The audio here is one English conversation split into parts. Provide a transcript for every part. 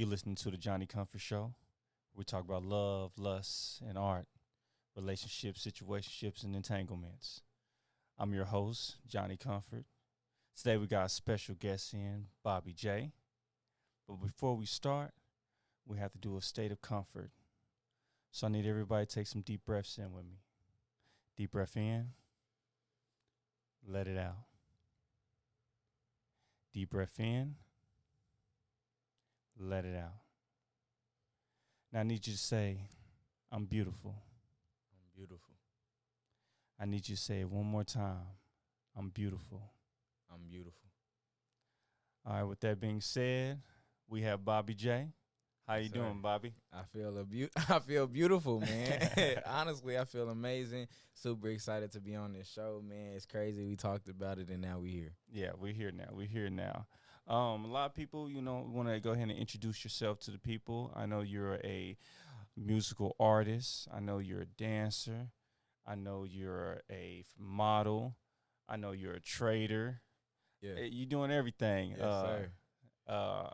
You listening to the Johnny Comfort Show. We talk about love, lust, and art, relationships, situationships, and entanglements. I'm your host, Johnny Comfort. Today we got a special guest in, Bobby J. But before we start, we have to do a state of comfort. So I need everybody to take some deep breaths in with me. Deep breath in, let it out. Deep breath in, let it out. Now I need you to say, I'm beautiful. I'm beautiful. I need you to say it one more time. I'm beautiful. I'm beautiful. All right, with that being said, we have Bobby J. How you Yes, doing, sir. Bobby? I feel beautiful, man. Honestly, I feel amazing. Super excited to be on this show, man. It's crazy. We talked about it, and now we here. Yeah, we're here now. We're here now. A lot of people, want to go ahead and introduce yourself to the people. I know you're a musical artist. I know you're a dancer. I know you're a model. I know you're a trader. Yeah. You're doing everything. Yes, sir.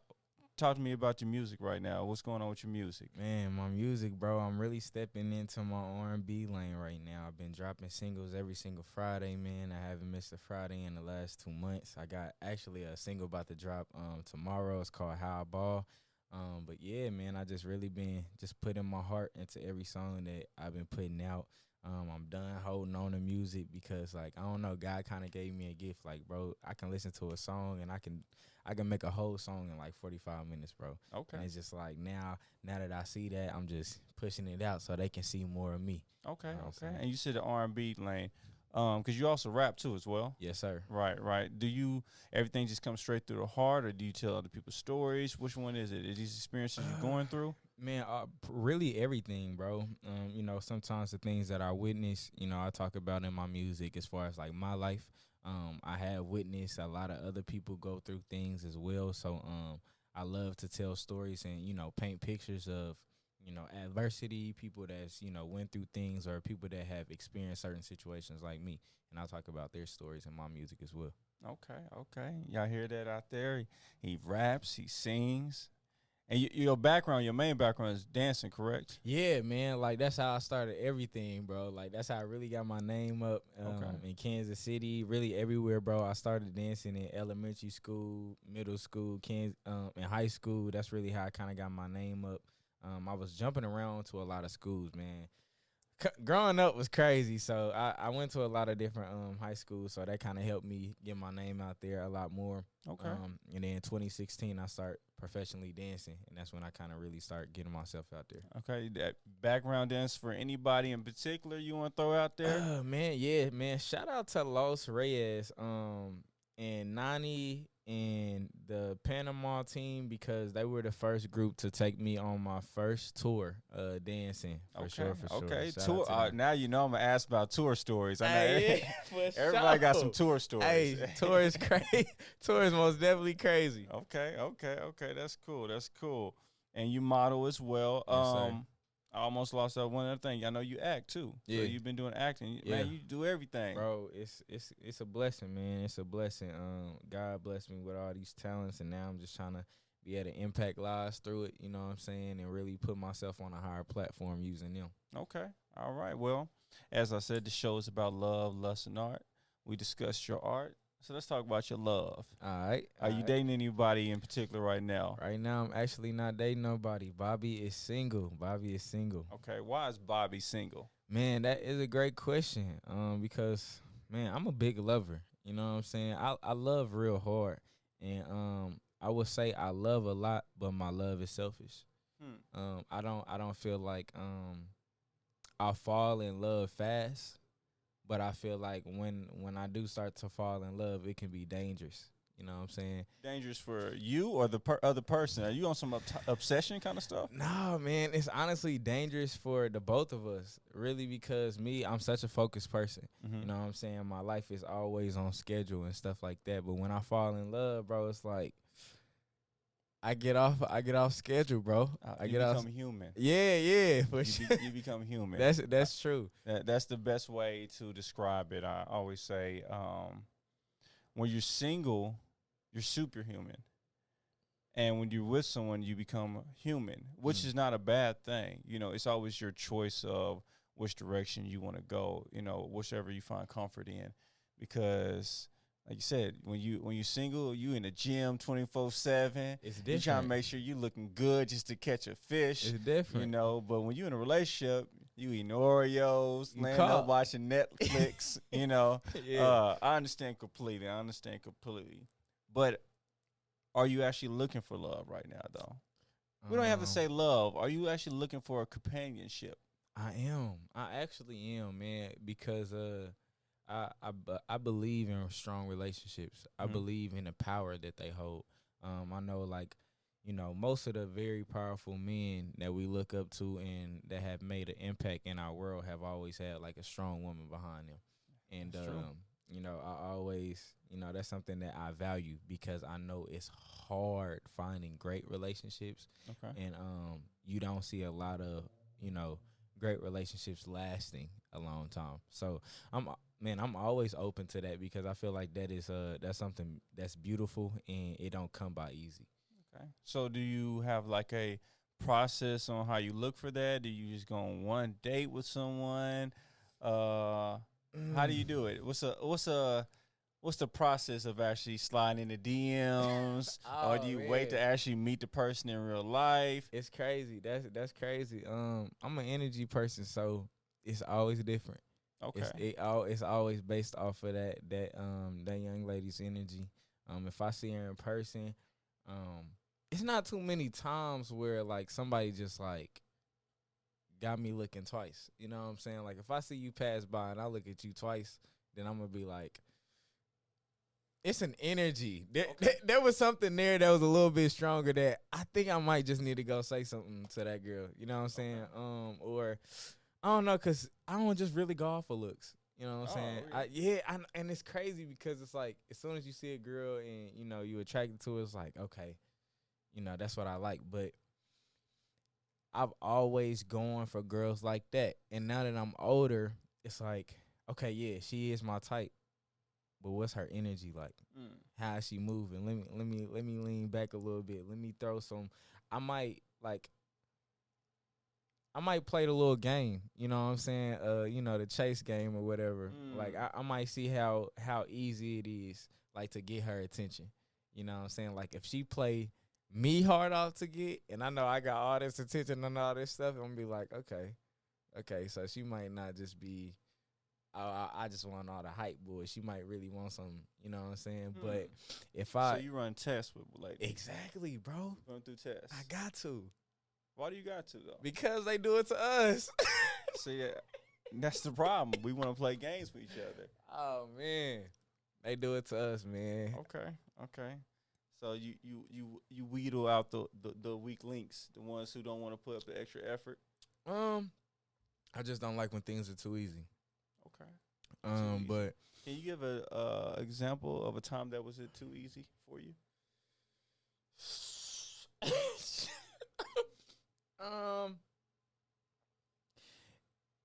Talk to me about your music right now. What's going on with your music? Man, my music, bro, I'm really stepping into my R&B lane right now. I've been dropping singles every single Friday, man. I haven't missed a Friday in the last 2 months. I got actually a single about to drop tomorrow. It's called How I Ball. But yeah, man, I just really been just putting my heart into every song that I've been putting out. I'm done holding on to music because, like, I don't know, God kind of gave me a gift. Like, bro, I can listen to a song and I can make a whole song in like 45 minutes, bro. Okay. And it's just like now that I see that, I'm just pushing it out so they can see more of me. Okay, You know what I'm okay. saying? And you said the R&B lane, because you also rap too as well. Yes, sir. Right. Do everything just come straight through the heart, or do you tell other people stories? Which one is it? Is these experiences you're going through? Man, really everything, bro. Sometimes the things that I witness, I talk about in my music as far as like my life. I have witnessed a lot of other people go through things as well. So I love to tell stories and, paint pictures of, adversity, people that's, went through things or people that have experienced certain situations like me. And I talk about their stories in my music as well. Okay. Y'all hear that out there? He raps, he sings. And your main background is dancing, correct? Yeah, man. Like, that's how I started everything, bro. Like, that's how I really got my name up in Kansas City, really everywhere, bro. I started dancing in elementary school, middle school, in high school. That's really how I kind of got my name up. I was jumping around to a lot of schools, man. Growing up was crazy, so I went to a lot of different high schools, so that kind of helped me get my name out there a lot more. Okay. And then in 2016, I started professionally dancing, and that's when I kind of really started getting myself out there. Okay, that background dance for anybody in particular you want to throw out there? Man. Shout out to Los Reyes, and Nani and the Panama team because they were the first group to take me on my first tour, dancing. For sure. Okay, Shout tour. out to them. Now I'm gonna ask about tour stories. I know Hey, for everybody got sure. some tour stories. Hey, tour is crazy. Tour is most definitely crazy. Okay. That's cool. And you model as well. Yes, sir. I almost lost that one other thing. I know you act too. Yeah. So you've been doing acting. Yeah. Man, you do everything. Bro, it's a blessing, man. It's a blessing. God blessed me with all these talents, and now I'm just trying to be able to impact lives through it. You know what I'm saying, and really put myself on a higher platform using them. Okay. All right. Well, as I said, the show is about love, lust, and art. We discussed your art. So let's talk about your love. All right. Are you dating anybody in particular right now? Right now, I'm actually not dating nobody. Bobby is single. Okay. Why is Bobby single? Man, that is a great question. Because, man, I'm a big lover. You know what I'm saying? I love real hard. And I would say I love a lot, but my love is selfish. I don't feel like I fall in love fast, but I feel like when I do start to fall in love, it can be dangerous. You know what I'm saying? Dangerous for you or the other person? Are you on some obsession kind of stuff? No, man, it's honestly dangerous for the both of us, really, because I'm such a focused person. Mm-hmm. You know what I'm saying? My life is always on schedule and stuff like that. But when I fall in love, bro, it's like I get off schedule, bro. You become human. Yeah, for sure. You become human. That's true. That's the best way to describe it. I always say, when you're single, you're superhuman. And when you're with someone, you become human, which is not a bad thing. You know, it's always your choice of which direction you want to go, you know, whichever you find comfort in. Because like you said, when you single, you in the gym 24/7. It's You trying to different. make sure you looking good just to catch a fish, It's different. you know. But when you in a relationship, you eating Oreos, You laying up caught. watching Netflix, you know. Yeah. I understand completely. But are you actually looking for love right now, though? We don't have to Um, say love. Are you actually looking for a companionship? I am. I actually am, man, because I believe in strong relationships. I Mm-hmm. believe in the power that they hold. I know, like, most of the very powerful men that we look up to and that have made an impact in our world have always had like a strong woman behind them. And That's true. I always, that's something that I value because I know it's hard finding great relationships, Okay. and you don't see a lot of, you know, great relationships lasting a long time. So I'm I'm always open to that because I feel like that's something that's beautiful and it don't come by easy. Okay. So do you have like a process on how you look for that? Do you just go on one date with someone? Uh, how do Mm. you do it? What's the process of actually sliding in the DMs, or do Oh you wait man, to actually meet the person in real life? it's crazy. That's crazy. I'm an energy person, so it's always different. Okay. It's always based off of that young lady's energy. If I see her in person, um, it's not too many times where like somebody just like got me looking twice. You know what I'm saying? Like if I see you pass by and I look at you twice, then I'm gonna be like, it's an energy. There was something there that was a little bit stronger that I think I might just need to go say something to that girl. You know what I'm saying? Okay. Or I don't know, cause I don't just really go off of looks. You know what I'm saying? Oh, And it's crazy because it's like as soon as you see a girl and you attracted to her, it's like okay, that's what I like. But I've always gone for girls like that, and now that I'm older, it's like okay, yeah, she is my type, but what's her energy like? mm, How is she moving? Let me lean back a little bit. Let me throw some. I might like I might play the little game, you know what I'm saying? The chase game or whatever. Like mm. I might see how easy it is like to get her attention. You know what I'm saying? Like if she play me hard off to get and I know I got all this attention and all this stuff, I'm gonna be like, okay, so she might not just be I just want all the hype boy. She might really want some, you know what I'm saying? Hmm. But if So I you run tests with ladies? exactly, bro, Run through tests. I got to Why do you got to though? because they do it to us. See, that's the problem. We want to play games with each other. Oh man, they do it to us, man. Okay, okay. So you wheedle out the weak links, the ones who don't want to put up the extra effort. Um, I just don't like when things are too easy. Okay. Too easy. But Can you give a example of a time that was it too easy for you? um,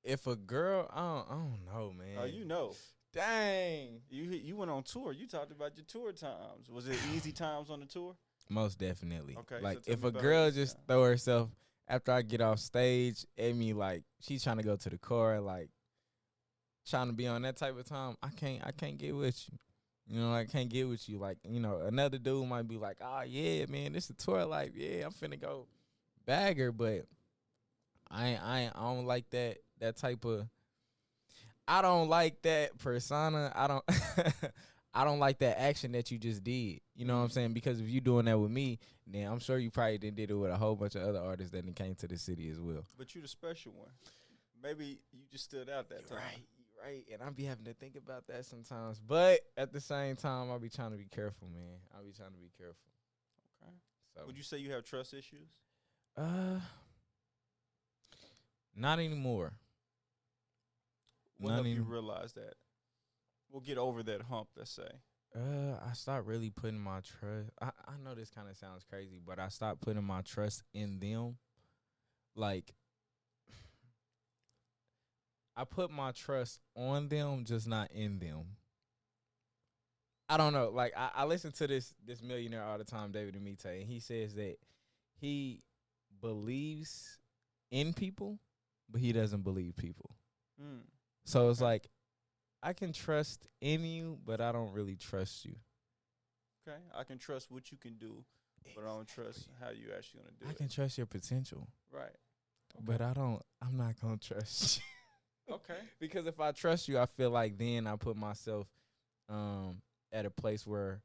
if a girl, I don't know, man. Oh, you know. Dang. You went on tour. You talked about your tour times. Was it easy times on the tour? Most definitely. Okay, so Like tell if me a about girl easy just time. throw herself after I get off stage at me, like she's trying to go to the car, like trying to be on that type of time, I can't get with you. I can't get with you. Like, another dude might be like, oh yeah, man, this is tour life. Yeah, I'm finna go bag her, but I don't like that type of I don't like that persona. I don't I don't like that action that you just did. You know what I'm Mm. saying? Because if you doing that with me, then I'm sure you probably did it with a whole bunch of other artists that then came to the city as well. But you the special one. Maybe you just stood out that time. Right. And I be having to think about that sometimes. But at the same time, I be trying to be careful, man. I be trying to be careful. Okay. So Would you say you have trust issues? uh not anymore. What Not helped you anymore. realize that? We'll get over that hump, let's say. I stopped really putting my trust. I know this kind of sounds crazy, but I stopped putting my trust in them. Like, I put my trust on them, just not in them. I don't know. Like I listen to this millionaire all the time, David Amite, and he says that he believes in people, but he doesn't believe people. Mm. So it's like I can trust in you, but I don't really trust you. Okay, I can trust what you can do, but I don't trust how you actually gonna do I it. can trust your potential, Right. Okay. but I'm not gonna trust you. Okay. Because if I trust you, I feel like then I put myself at a place where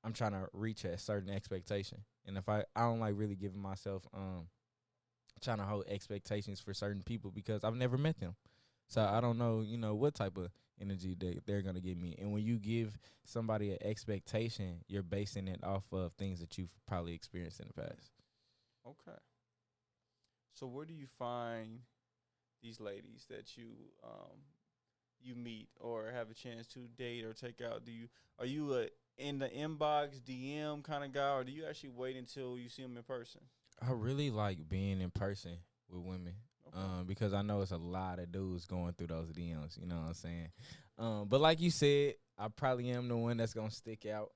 I'm trying to reach a certain expectation. And if I don't like really giving myself trying to hold expectations for certain people because I've never met them. So I don't know, what type of energy they're going to give me. And when you give somebody an expectation, you're basing it off of things that you've probably experienced in the past. Okay. So where do you find these ladies that you meet or have a chance to date or take out? Are you a in the inbox DM kind of guy, or do you actually wait until you see them in person? I really like being in person with women. Because I know it's a lot of dudes going through those DMs, you know what I'm saying? But like you said, I probably am the one that's going to stick out.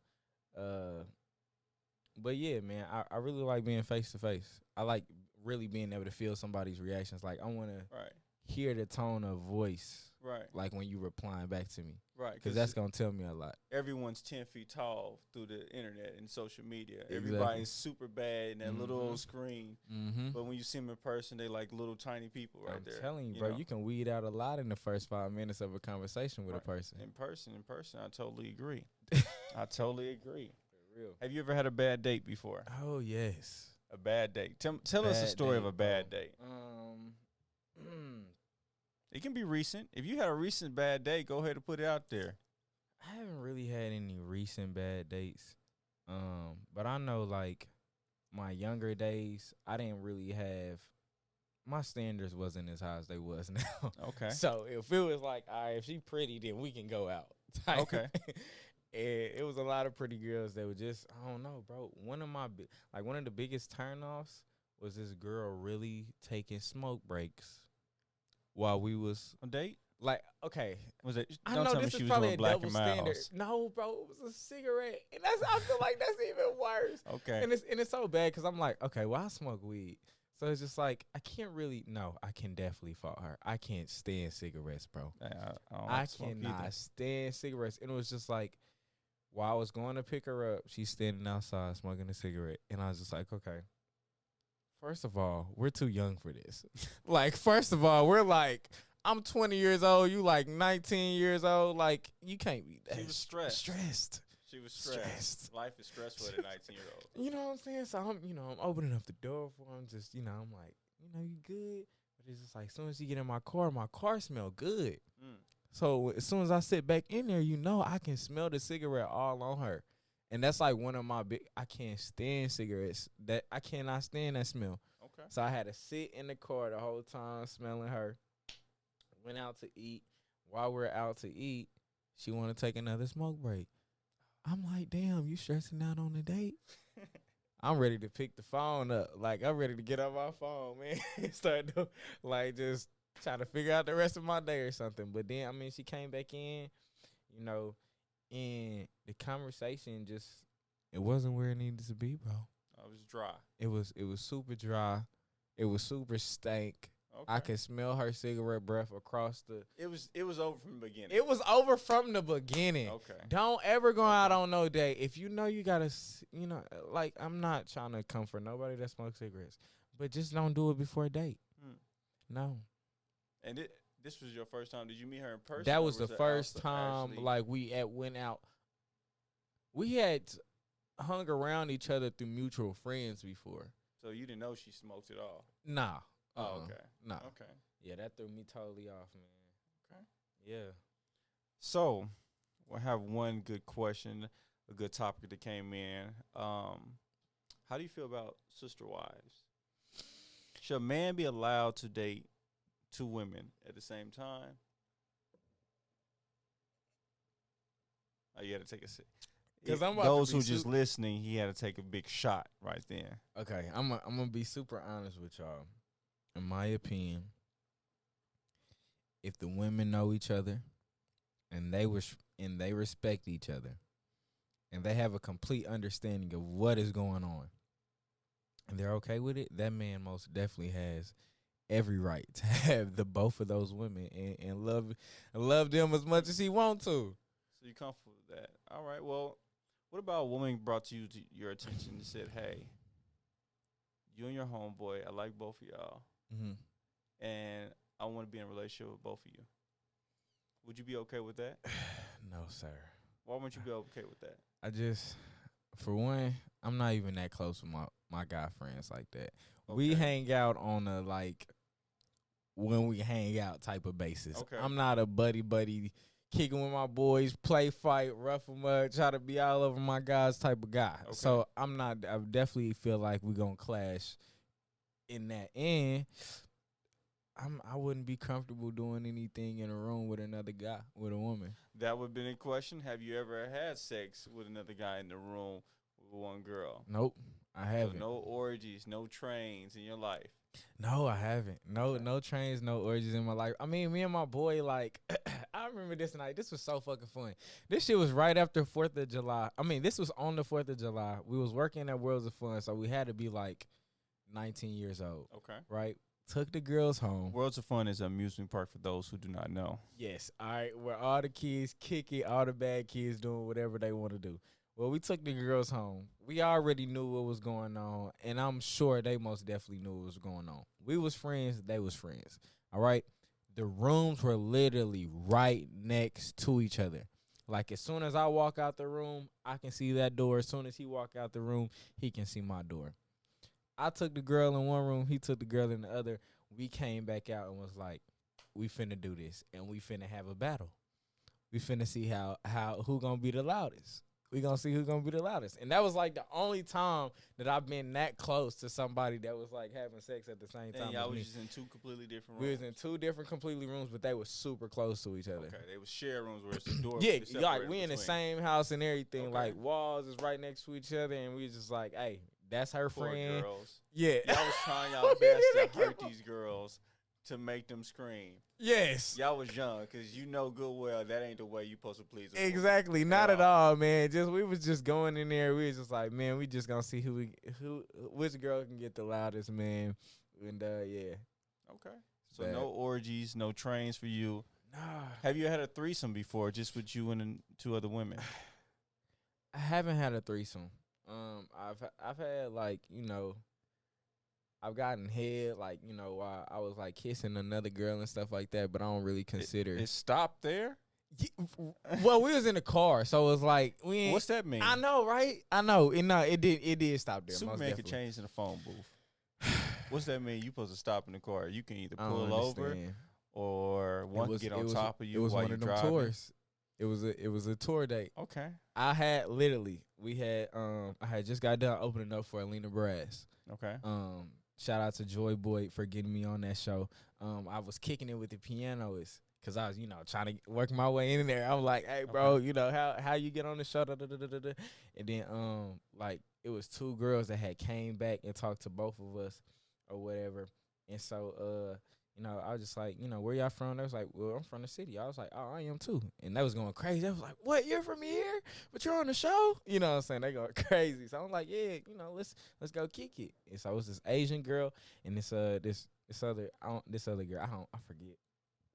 But yeah, man, I really like being face to face. I like really being able to feel somebody's reactions. Like I want to hear the tone of voice. Right. Like when you replying back to me. Right. Because that's going to tell me a lot. Everyone's 10 feet tall through the internet and social media. Exactly. Everybody's super bad in that little old screen. Mm-hmm. But when you see them in person, they like little tiny people right there. I'm telling you, bro, you can weed out a lot in the first 5 minutes of a conversation with a person. In person. I totally agree. I totally agree. For real. Have you ever had a bad date before? Oh, yes. A bad date. Tell us a story of a bad date. It can be recent. If you had a recent bad date, go ahead and put it out there. I haven't really had any recent bad dates. But I know, like, my younger days, I didn't really have – my standards wasn't as high as they was now. Okay. So if it was like, all right, if she pretty, then we can go out. Okay. And it was a lot of pretty girls that were just, I don't know, bro. One of the biggest turnoffs was this girl really taking smoke breaks while we was on date. Like, okay, was it? I Don't know tell this me is she was probably doing a Black double and standard. Miles. No, bro, it was a cigarette, and I feel like that's even worse. Okay, and it's so bad because I'm like, okay, well I smoke weed, so it's just like I can't really. No, I can definitely fault her. I can't stand cigarettes, bro. I cannot stand cigarettes, and it was just like while I was going to pick her up, she's standing outside smoking a cigarette, and I was just like, okay. First of all, we're too young for this. Like, first of all, we're like, I'm 20 years old. You like 19 years old. Like, you can't be that. She was stressed. She was stressed. Life is stressful at a 19-year-old. You know what I'm saying? So I'm opening up the door for him. Just, I'm like, you good? But it's just like, as soon as you get in my car smell good. So as soon as I sit back in there, I can smell the cigarette all on her. And that's like one of my I can't stand cigarettes. That I cannot stand that smell. Okay. So I had to sit in the car the whole time smelling her. Went out to eat. While we're out to eat, she want to take another smoke break. I'm like, damn, you stressing out on the date? I'm ready to pick the phone up. Like, I'm ready to get on my phone, man. Start to, just trying to figure out the rest of my day or something. But then, she came back in, and the conversation it wasn't where it needed to be, bro. It was dry. It was super dry. It was super stank. Okay. I could smell her cigarette breath across the. It was over from the beginning. It was over from the beginning. Okay. Don't ever go out on no date if you gotta. I'm not trying to comfort nobody that smokes cigarettes, but just don't do it before a date. No. And this was your first time. Did you meet her in person? That was the first time. We went out. We had hung around each other through mutual friends before. So you didn't know she smoked at all? Nah. Oh, okay. Nah. Okay. Yeah, that threw me totally off, man. Okay. Yeah. So, we'll have one good question, a good topic that came in. How do you feel about sister wives? Should a man be allowed to date two women at the same time? Oh, you had to take a sip. Because those who just listening, he had to take a big shot right there. Okay, I'm gonna be super honest with y'all. In my opinion, if the women know each other and they respect each other, and they have a complete understanding of what is going on, and they're okay with it, that man most definitely has every right to have the both of those women and love them as much as he want to. So you comfortable with that? All right. Well, what about a woman brought to your attention and said, "Hey, you and your homeboy, I like both of y'all, and I want to be in a relationship with both of you." Would you be okay with that? No, sir. Why wouldn't you be okay with that? I just, for one, I'm not even that close with my guy friends like that. Okay. We hang out on a when we hang out type of basis. Okay. I'm not a buddy kicking with my boys, play fight, rough them up, try to be all over my guys type of guy. Okay. So I'm not. I definitely feel like we're gonna clash in that end. I wouldn't be comfortable doing anything in a room with another guy, with a woman. That would have been a question. Have you ever had sex with another guy in the room with one girl? Nope, I haven't. So no orgies, no trains in your life. No, I haven't. No trains, no orgies in my life. I mean, me and my boy, like, I remember this night. This was so fucking fun. This shit was right after 4th of July. I mean, this was on the 4th of July. We was working at Worlds of Fun, so we had to be, like, 19 years old. Okay. Right? Took the girls home. Worlds of Fun is an amusement park for those who do not know. Yes. All right. Where all the kids kick it, all the bad kids doing whatever they want to do. Well, we took the girls home. We already knew what was going on, and I'm sure they most definitely knew what was going on. We was friends. They was friends. All right? The rooms were literally right next to each other. Like, as soon as I walk out the room, I can see that door. As soon as he walk out the room, he can see my door. I took the girl in one room. He took the girl in the other. We came back out and was like, we finna do this, and we finna have a battle. We finna see how who gonna be the loudest. We gonna see who's gonna be the loudest. And that was like the only time that I've been that close to somebody that was like having sex at the same time. And y'all was just in two completely different rooms. We was in two different completely rooms, but they were super close to each other. Okay, they was share rooms where it's a door. Yeah, like we in the same house and everything. Okay. Like walls is right next to each other, and we was just like, hey, that's her Poor friend. girls. Yeah, Y'all was trying y'all best to hurt these girls to make them scream. Yes. Y'all was young, because you know good well that ain't the way you supposed to please a woman. Exactly. Not at all, man. We was just going in there. We was just like, man, we just gonna see which girl can get the loudest, man. And yeah. Okay. So no orgies, no trains for you. Nah. Have you had a threesome before, just with you and two other women? I haven't had a threesome. I've had, like, you know, I've gotten head, like, you know, while I was like kissing another girl and stuff like that, but I don't really consider it stopped there. Well, we was in the car, so it was like we ain't. What's that mean? I know, right? I know. It did stop there. Superman could change in the phone booth. What's that mean? You supposed to stop in the car. You can either pull over, or one can get on top of you while you're driving. Tours. It was a tour date. Okay. I had I had just got done opening up for Alina Brass. Okay. Shout out to Joy Boy for getting me on that show. I was kicking it with the pianoist because I was, you know, trying to work my way in there. I'm like, hey, bro, you know, how you get on the show? And then, like, it was two girls that had came back and talked to both of us or whatever. And so, you know, I was just like, you know, where y'all from? They was like, well, I'm from the city. I was like, oh, I am too. And they was going crazy. I was like, what? You're from here? But you're on the show? You know what I'm saying? They going crazy. So I'm like, yeah, you know, let's go kick it. And so it was this Asian girl and this other girl. I forget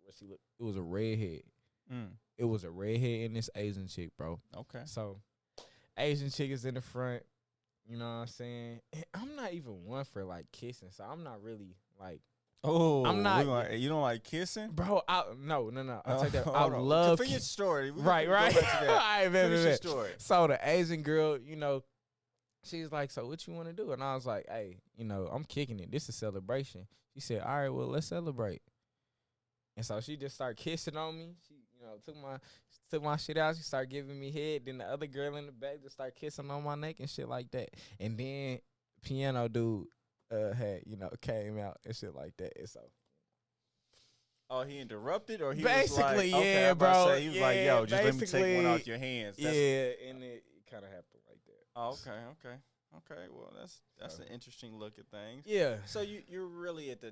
what she looked. It was a redhead. It was a redhead and this Asian chick, bro. Okay. So Asian chick is in the front. You know what I'm saying? And I'm not even one for like kissing, so I'm not really like. Oh, I'm not. You don't like kissing, bro? No. I'll take that. I love. Finish your story. Right. All right, finish your story. So the Asian girl, you know, she's like, "So what you want to do?" And I was like, "Hey, you know, I'm kicking it. This is celebration." She said, "All right, well, let's celebrate." And so she just started kissing on me. She, you know, took my shit out. She started giving me head. Then the other girl in the back just started kissing on my neck and shit like that. And then piano dude had, you know, came out and shit like that. And so, oh, he interrupted, or he basically, was like, yeah, okay, bro. He was like, yo, just let me take one out your hands. And it kind of happened like that. Oh, okay. Well, that's an interesting look at things. Yeah. So you're really at the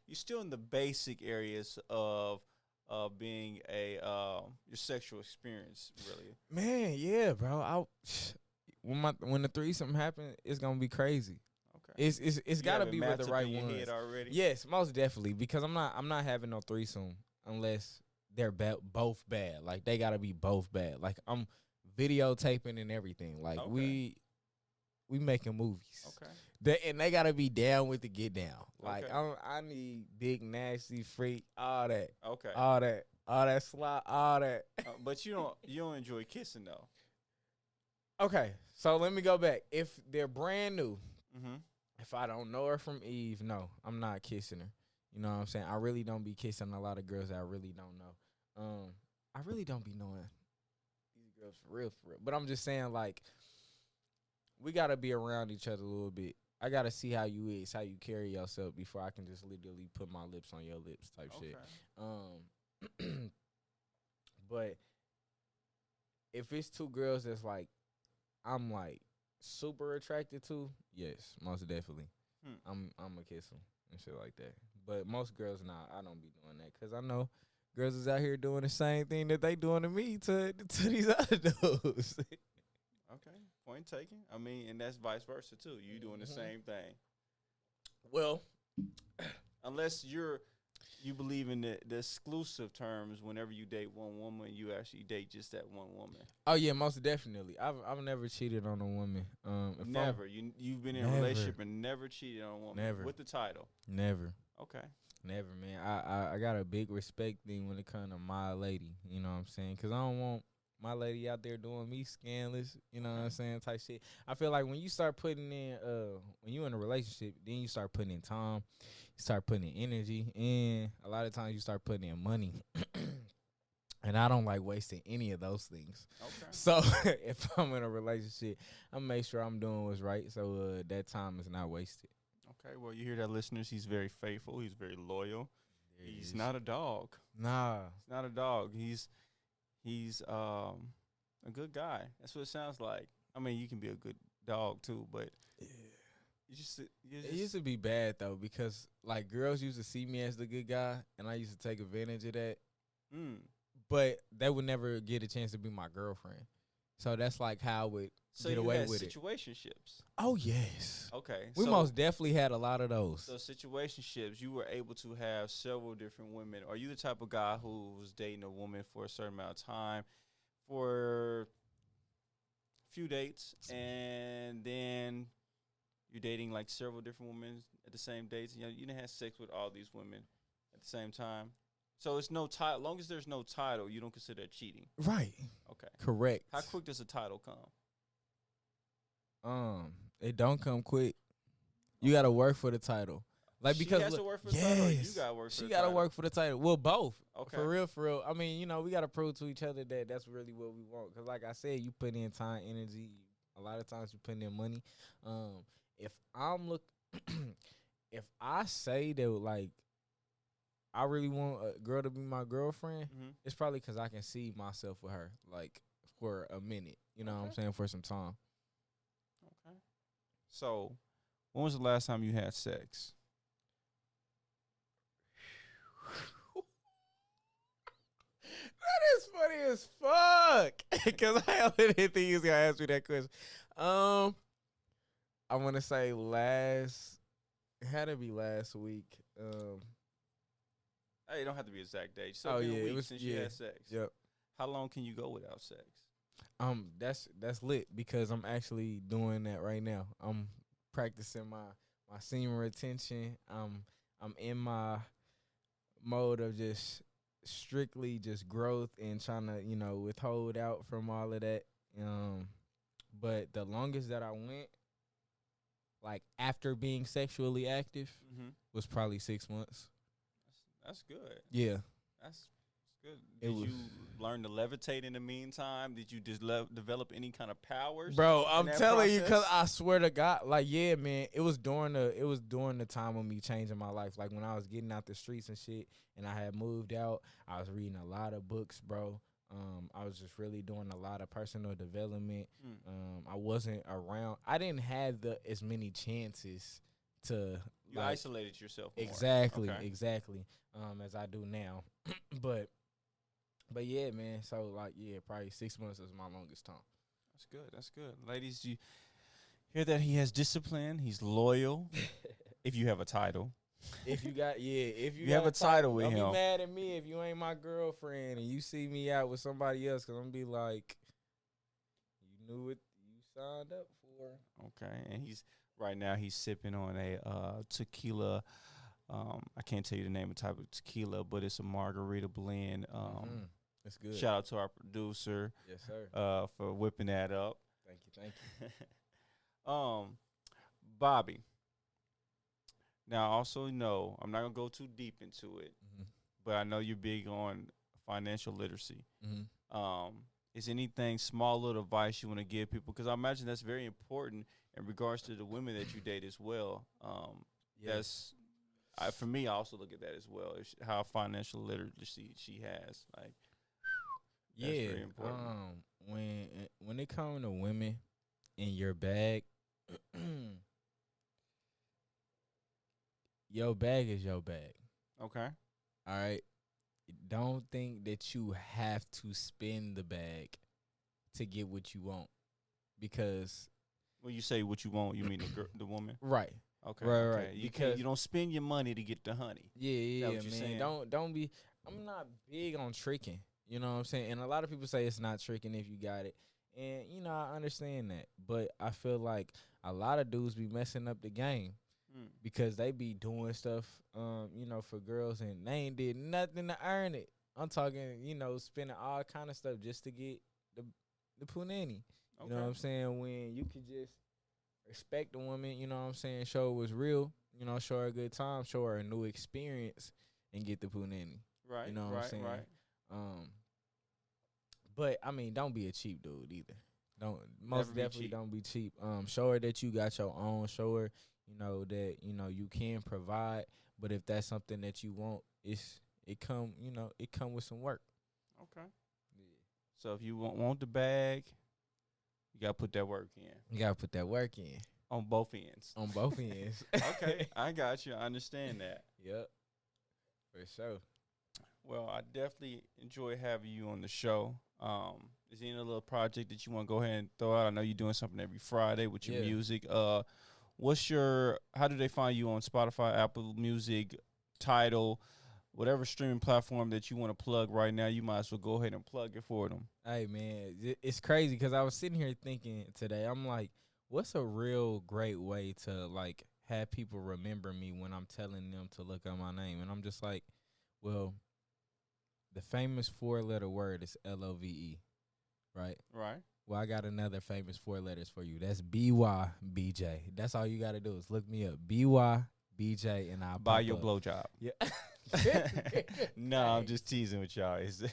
you're still in the basic areas of being a your sexual experience, really. Man, yeah, bro. When the threesome happen, it's gonna be crazy. Okay. It's You gotta have it be with mapped the up right in your ones. head already. Yes, most definitely. Because I'm not having no threesome unless they're both bad. Like they gotta be both bad. Like I'm videotaping and everything. Like Okay. we making movies. Okay. And they gotta be down with the get down. Like Okay. I need big nasty freak, all that, Okay. all that slot, all that. But you don't enjoy kissing though. Okay, so let me go back. If they're brand new, Mm-hmm. if I don't know her from Eve, no, I'm not kissing her. You know what I'm saying? I really don't be kissing a lot of girls that I really don't know. I really don't be knowing these girls for real, for real. But I'm just saying, like, we gotta be around each other a little bit. I gotta see how you is, how you carry yourself before I can just literally put my lips on your lips type shit. But if it's two girls that's like I'm like super attracted to, yes, most definitely. I'm gonna kiss them and shit like that. But most girls, nah, I don't be doing that because I know girls is out here doing the same thing that they doing to me to these other dudes. Okay. Point taken. I mean, and that's vice versa too. You doing the same thing. Well, Unless you believe in the exclusive terms. Whenever you date one woman, you actually date just that one woman. oh yeah, most definitely. I've never cheated on a woman. If Never. You've been in a Never. relationship and never cheated on a woman. Never. With the title. Never. Okay. Never, man. I got a big respect thing when it comes to my lady. You know what I'm saying? Because I don't want my lady out there doing me scandalous. You know what I'm saying? Type shit. I feel like when you start putting in, when you in a relationship, then you start putting in time, you start putting in energy, and a lot of times you start putting in money. And I don't like wasting any of those things. Okay. So if I'm in a relationship, I make sure I'm doing what's right, so that time is not wasted. Okay. Well, you hear that, listeners? He's very faithful. He's very loyal. He's not a dog. Nah. He's not a dog. He's a good guy. That's what it sounds like. I mean, you can be a good dog too, but it used to be bad though because like girls used to see me as the good guy, and I used to take advantage of that. But they would never get a chance to be my girlfriend. So that's like how I would get away with it. Situationships. Oh yes. Okay. We most definitely had a lot of those. So situationships, you were able to have several different women. Are you the type of guy who was dating a woman for a certain amount of time, for a few dates, and then you're dating like several different women at the same dates? You know, you didn't have sex with all these women at the same time. So it's no title. As long as there's no title, you don't consider it cheating. Right. Okay. Correct. How quick does a title come? It don't come quick. You gotta work for the title. Like She because has to work for the title. Or you gotta work for she the gotta title? work for the title. Well, both. Okay. For real, for real. I mean, you know, we gotta prove to each other that that's really what we want. Cause like I said, you put in time, energy. A lot of times you put in money. If if I say that like I really want a girl to be my girlfriend, it's probably because I can see myself with her, like, for a minute. You know what I'm saying? For some time. Okay. So, when was the last time you had sex? That is funny as fuck. Because I didn't think he was going to ask me that question. I want to say it had to be last week. Hey, it don't have to be exact date. So it was since you had sex. Yep. How long can you go without sex? That's lit because I'm actually doing that right now. I'm practicing my semen retention. I'm in my mode of just strictly just growth and trying to, you know, withhold out from all of that. But the longest that I went, like after being sexually active, was probably 6 months. That's good. Yeah. That's good. Did you learn to levitate in the meantime? Did you just develop any kind of powers? Bro, I'm telling you, because process? I swear to God, like, yeah, man, it was during the time of me changing my life. Like when I was getting out the streets and shit, and I had moved out, I was reading a lot of books, bro. I was just really doing a lot of personal development. I wasn't around. I didn't have as many chances to. You isolated yourself more. Exactly, Okay. exactly. As I do now, but But yeah, man. So like, yeah, probably 6 months is my longest time. That's good. That's good. Ladies, you hear that he has discipline. He's loyal. If you have a title. If you got, if you You have got a title with don't him. be mad at me if you ain't my girlfriend and you see me out with somebody else, cause I'm gonna be like, you knew what you signed up for. Okay, and he's right now he's sipping on a tequila. I can't tell you the name of the type of tequila, but it's a margarita blend. It's good. Shout out to our producer, Yes, sir. for whipping that up. Thank you. Bobby. Now, I also know I'm not gonna go too deep into it, but I know you're big on financial literacy. Is anything small little advice you want to give people? Because I imagine that's very important in regards to the women that you date as well. That's for me. I also look at that as well. How financial literacy she has. Like, that's very important. When it comes to women in your bag, your bag is your bag. Okay. All right. Don't think that you have to spend the bag to get what you want, because when you say what you want, you mean the woman? Right. Okay. Right. You don't spend your money to get the honey. Yeah, what you're man. saying? Don't be. I'm not big on tricking. You know what I'm saying? And a lot of people say it's not tricking if you got it. And, I understand that. But I feel like a lot of dudes be messing up the game because they be doing stuff, for girls, and they ain't did nothing to earn it. I'm talking, spending all kind of stuff just to get the punani. You know what I'm saying? When you could just respect the woman, you know what I'm saying? Show it was real, show her a good time, show her a new experience, and get the punani. Right. You know what I'm saying? Right. But I mean, don't be a cheap dude either. Never be Definitely cheap. don't be cheap. Show her that you got your own. Show her, that you can provide. But if that's something that you want, it come with some work. Okay. Yeah. So if you want the bag, you gotta put that work in. You gotta put that work in On both ends. on both ends. Okay, I got you. I understand that. Yep, for sure. Well, I definitely enjoy having you on the show. Is there any little project that you want to go ahead and throw out? I know you're doing something every Friday with your music. How do they find you on Spotify, Apple Music, Tidal, whatever streaming platform that you want to plug right now? You might as well go ahead and plug it for them. Hey, man, it's crazy because I was sitting here thinking today, I'm like, what's a real great way to, like, have people remember me when I'm telling them to look up my name? And I'm just like, well, the famous 4-letter word is LOVE, right? Right. Well, I got another famous 4 letters for you. That's BYBJ. That's all you got to do is look me up. BYBJ, and I'll Buy pop your up. blowjob. Yeah. No, I'm just teasing with y'all. It's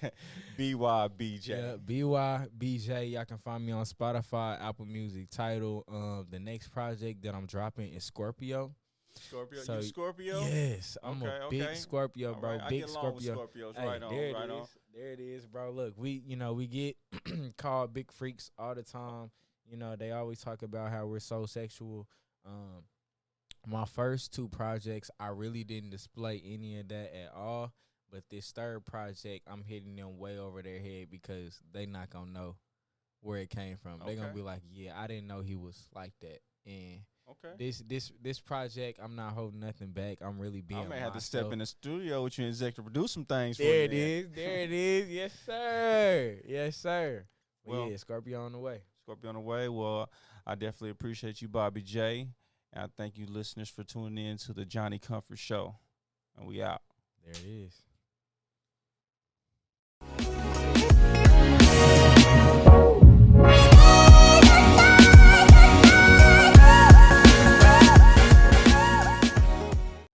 BYBJ. Yeah, BYBJ. Y'all can find me on Spotify, Apple Music, Tidal. The next project that I'm dropping is Scorpio. Scorpio. So, you Scorpio? Yes, I'm a big Scorpio, All bro. right. I Big get along with Scorpio. Scorpios. Hey, Right on. there it Right is. on. There it is, bro. Look, we get called big freaks all the time. They always talk about how we're so sexual. My first 2 projects, I really didn't display any of that at all. But this third project, I'm hitting them way over their head because they not gonna know where it came from. They gonna be like, yeah, I didn't know he was like that. And this project, I'm not holding nothing back. I'm really being. I may have to myself. step in the studio with you and executive produce some things. There for it you, is. There it is. Yes, sir. Yes, sir. Well, yeah, Scorpio on the way. Scorpio on the way. Well, I definitely appreciate you, Bobby J. And I thank you, listeners, for tuning in to the Johnny Comfort Show. And we out. There it is.